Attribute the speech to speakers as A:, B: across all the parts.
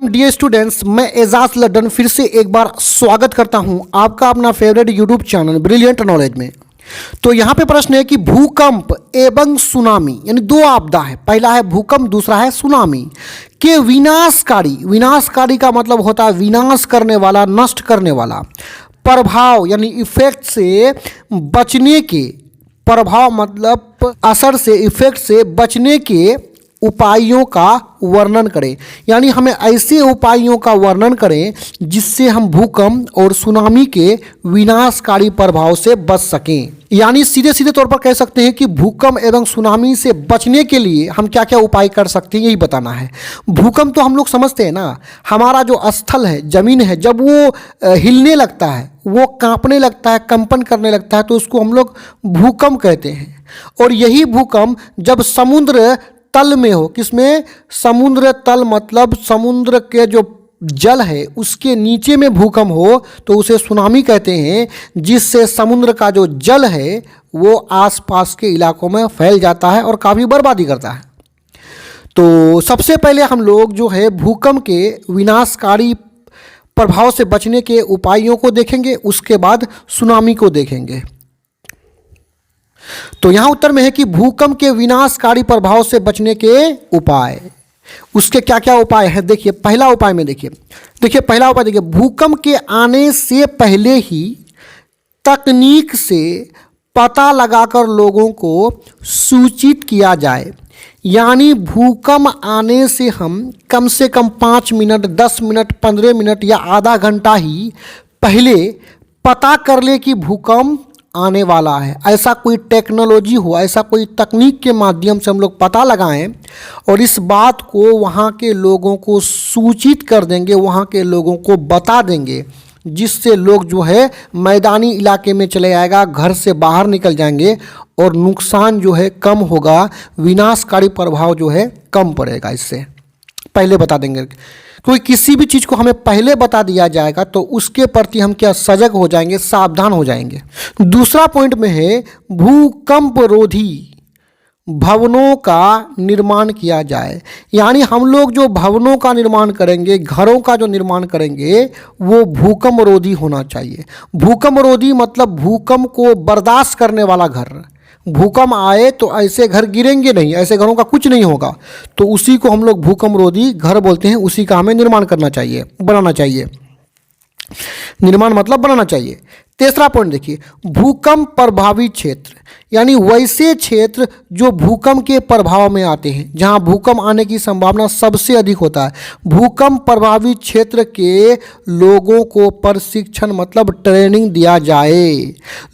A: Dear students, मैं एजाज लड्डन फिर से एक बार स्वागत करता हूं आपका अपना favourite YouTube channel brilliant knowledge में। तो यहां पे प्रश्न है कि भूकंप एवं सुनामी यानी दो आपदा है, पहला है भूकंप, दूसरा है सुनामी के विनाशकारी का मतलब होता है विनाश करने वाला, नष्ट करने वाला प्रभाव यानी इफेक्ट से बचने के, प्रभाव मतलब असर से, इफेक्ट से बचने के उपायों का वर्णन करें। यानी हमें ऐसे उपायों का वर्णन करें जिससे हम भूकंप और सुनामी के विनाशकारी प्रभाव से बच सकें। यानी सीधे सीधे तौर पर कह सकते हैं कि भूकंप एवं सुनामी से बचने के लिए हम क्या क्या उपाय कर सकते हैं, यही बताना है। भूकंप तो हम लोग समझते हैं ना, हमारा जो स्थल है, जमीन है, जब वो हिलने लगता है, वो कांपने लगता है, कंपन करने लगता है, तो उसको हम लोग भूकंप कहते हैं। और यही भूकंप जब समुद्र तल में हो, किसमें? समुद्र तल मतलब समुद्र के जो जल है उसके नीचे में भूकंप हो तो उसे सुनामी कहते हैं, जिससे समुद्र का जो जल है वो आसपास के इलाकों में फैल जाता है और काफ़ी बर्बादी करता है। तो सबसे पहले हम लोग जो है भूकंप के विनाशकारी प्रभाव से बचने के उपायों को देखेंगे, उसके बाद सुनामी को देखेंगे। तो यहां उत्तर में है कि भूकंप के विनाशकारी प्रभाव से बचने के उपाय, उसके क्या क्या उपाय हैं। देखिए पहला उपाय में पहला उपाय देखिए, भूकंप के आने से पहले ही तकनीक से पता लगाकर लोगों को सूचित किया जाए। यानी भूकंप आने से हम कम से कम 5 मिनट, 10 मिनट, 15 मिनट या आधा घंटा ही पहले पता कर ले कि भूकंप आने वाला है। ऐसा कोई टेक्नोलॉजी हो, ऐसा कोई तकनीक के माध्यम से हम लोग पता लगाएं और इस बात को वहाँ के लोगों को सूचित कर देंगे, वहाँ के लोगों को बता देंगे, जिससे लोग जो है मैदानी इलाके में चले आएगा, घर से बाहर निकल जाएंगे और नुकसान जो है कम होगा, विनाशकारी प्रभाव जो है कम पड़ेगा। इससे पहले बता देंगे, कोई किसी भी चीज़ को हमें पहले बता दिया जाएगा तो उसके प्रति हम क्या सजग हो जाएंगे, सावधान हो जाएंगे। दूसरा पॉइंट में है भूकंप रोधी भवनों का निर्माण किया जाए। यानी हम लोग जो भवनों का निर्माण करेंगे, घरों का जो निर्माण करेंगे, वो भूकंप रोधी होना चाहिए। भूकंप रोधी मतलब भूकंप को बर्दाश्त करने वाला घर। भूकंप आए तो ऐसे घर गिरेंगे नहीं, ऐसे घरों का कुछ नहीं होगा, तो उसी को हम लोग भूकंप रोधी घर बोलते हैं। उसी का हमें निर्माण करना चाहिए, बनाना चाहिए। निर्माण मतलब बनाना चाहिए। तीसरा पॉइंट देखिए, भूकंप प्रभावित क्षेत्र, यानी वैसे क्षेत्र जो भूकंप के प्रभाव में आते हैं, जहां भूकंप आने की संभावना सबसे अधिक होता है। भूकंप प्रभावित क्षेत्र के लोगों को प्रशिक्षण मतलब ट्रेनिंग दिया जाए।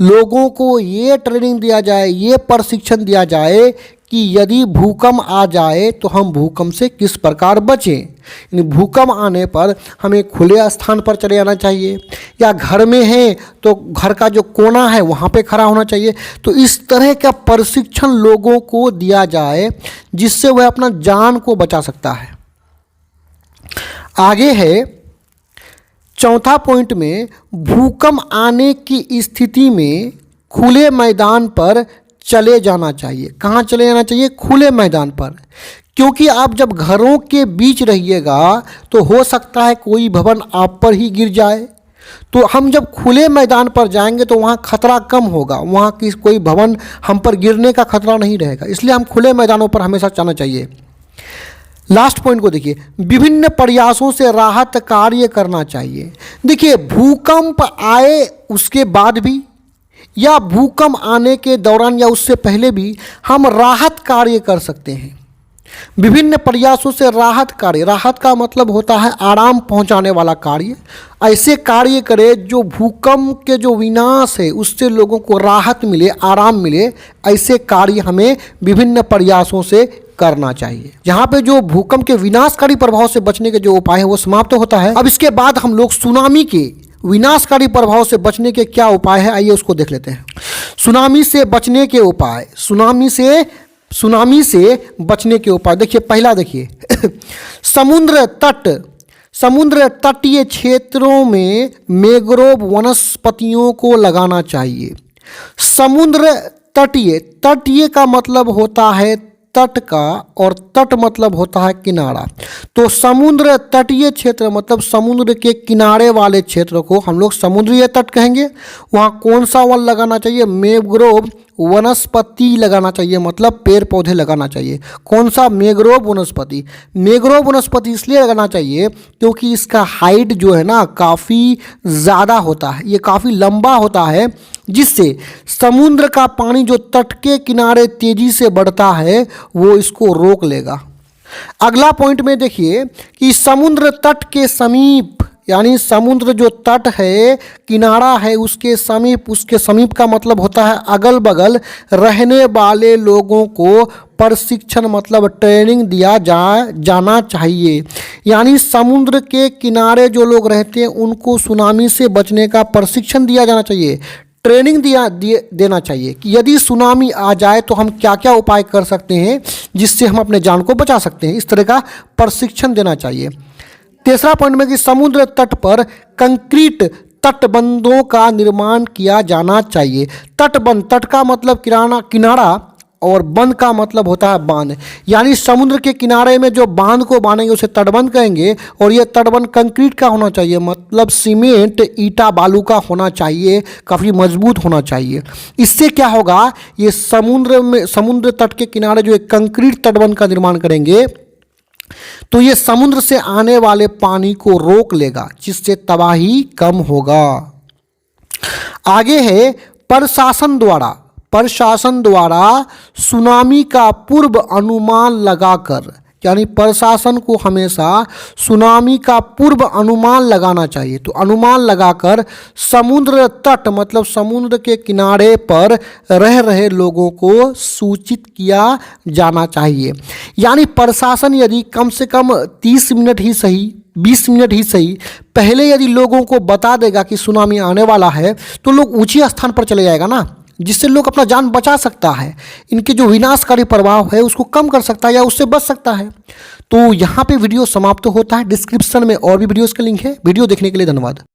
A: लोगों को ये ट्रेनिंग दिया जाए, ये प्रशिक्षण दिया जाए कि यदि भूकंप आ जाए तो हम भूकंप से किस प्रकार बचें। भूकंप आने पर हमें खुले स्थान पर चले जाना चाहिए, या घर में है तो घर का जो कोना है वहाँ पे खड़ा होना चाहिए। तो इस तरह का प्रशिक्षण लोगों को दिया जाए जिससे वह अपना जान को बचा सकता है। आगे है चौथा पॉइंट में, भूकंप आने की स्थिति में खुले मैदान पर चले जाना चाहिए। कहाँ चले जाना चाहिए? खुले मैदान पर। क्योंकि आप जब घरों के बीच रहिएगा तो हो सकता है कोई भवन आप पर ही गिर जाए। तो हम जब खुले मैदान पर जाएंगे तो वहाँ खतरा कम होगा, वहाँ की कोई भवन हम पर गिरने का खतरा नहीं रहेगा। इसलिए हम खुले मैदानों पर हमेशा जाना चाहिए। लास्ट पॉइंट को देखिए, विभिन्न प्रयासों से राहत कार्य करना चाहिए। देखिए भूकंप आए उसके बाद भी या भूकंप आने के दौरान या उससे पहले भी हम राहत कार्य कर सकते हैं। विभिन्न प्रयासों से राहत कार्य, राहत का मतलब होता है आराम पहुंचाने वाला कार्य। ऐसे कार्य करें जो भूकंप के जो विनाश है उससे लोगों को राहत मिले, आराम मिले। ऐसे कार्य हमें विभिन्न प्रयासों से करना चाहिए। यहाँ पे जो भूकंप के विनाशकारी प्रभाव से बचने के जो उपाय है वो समाप्त होता है। अब इसके बाद हम लोग सुनामी के विनाशकारी प्रभाव से बचने के क्या उपाय है, आइए उसको देख लेते हैं। सुनामी से बचने के उपाय, सुनामी से बचने के उपाय देखिए। पहला देखिए समुद्र तटीय क्षेत्रों में मैंग्रोव वनस्पतियों को लगाना चाहिए। समुद्र तटीय का मतलब होता है तट का, और तट मतलब होता है किनारा। तो समुद्र तटीय क्षेत्र मतलब समुद्र के किनारे वाले क्षेत्र को हम लोग समुद्रीय तट कहेंगे। वहाँ कौन सा वन लगाना चाहिए? मैंग्रोव वनस्पति लगाना चाहिए, मतलब पेड़ पौधे लगाना चाहिए। कौन सा? मैंग्रोव वनस्पति। मैंग्रोव वनस्पति इसलिए लगाना चाहिए क्योंकि इसका हाइट जो है ना काफ़ी ज़्यादा होता है, ये काफ़ी लंबा होता है, जिससे समुद्र का पानी जो तट के किनारे तेजी से बढ़ता है वो इसको रोक लेगा। अगला पॉइंट में देखिए कि समुद्र तट के समीप, यानी समुद्र जो तट है, किनारा है, उसके समीप का मतलब होता है अगल बगल रहने वाले लोगों को प्रशिक्षण मतलब ट्रेनिंग दिया जाना चाहिए। यानी समुद्र के किनारे जो लोग रहते हैं उनको सुनामी से बचने का प्रशिक्षण दिया जाना चाहिए, ट्रेनिंग देना चाहिए कि यदि सुनामी आ जाए तो हम क्या क्या उपाय कर सकते हैं जिससे हम अपने जान को बचा सकते हैं। इस तरह का प्रशिक्षण देना चाहिए। तीसरा पॉइंट में कि समुद्र तट पर कंक्रीट तटबंधों का निर्माण किया जाना चाहिए। तटबंध, तट का मतलब किनारा और बंध का मतलब होता है बांध। यानी समुद्र के किनारे में जो बांध को बांधेंगे उसे तटबंध कहेंगे, और ये तटबंध कंक्रीट का होना चाहिए, मतलब सीमेंट ईटा बालू का होना चाहिए, काफ़ी मजबूत होना चाहिए। इससे क्या होगा, ये समुद्र तट के किनारे जो एक कंक्रीट तटबंध का निर्माण करेंगे तो ये समुद्र से आने वाले पानी को रोक लेगा, जिससे तबाही कम होगा। आगे है प्रशासन द्वारा सुनामी का पूर्व अनुमान लगाकर, यानी प्रशासन को हमेशा सुनामी का पूर्व अनुमान लगाना चाहिए। तो अनुमान लगाकर समुद्र तट मतलब समुद्र के किनारे पर रह रहे लोगों को सूचित किया जाना चाहिए। यानी प्रशासन यदि कम से कम 30 मिनट ही सही, 20 मिनट ही सही पहले यदि लोगों को बता देगा कि सुनामी आने वाला है तो लोग ऊंचे स्थान पर चले जाएगा ना, जिससे लोग अपना जान बचा सकता है, इनके जो विनाशकारी प्रभाव है उसको कम कर सकता है या उससे बच सकता है। तो यहाँ पे वीडियो समाप्त होता है। डिस्क्रिप्शन में और भी वीडियोस का लिंक है। वीडियो देखने के लिए धन्यवाद।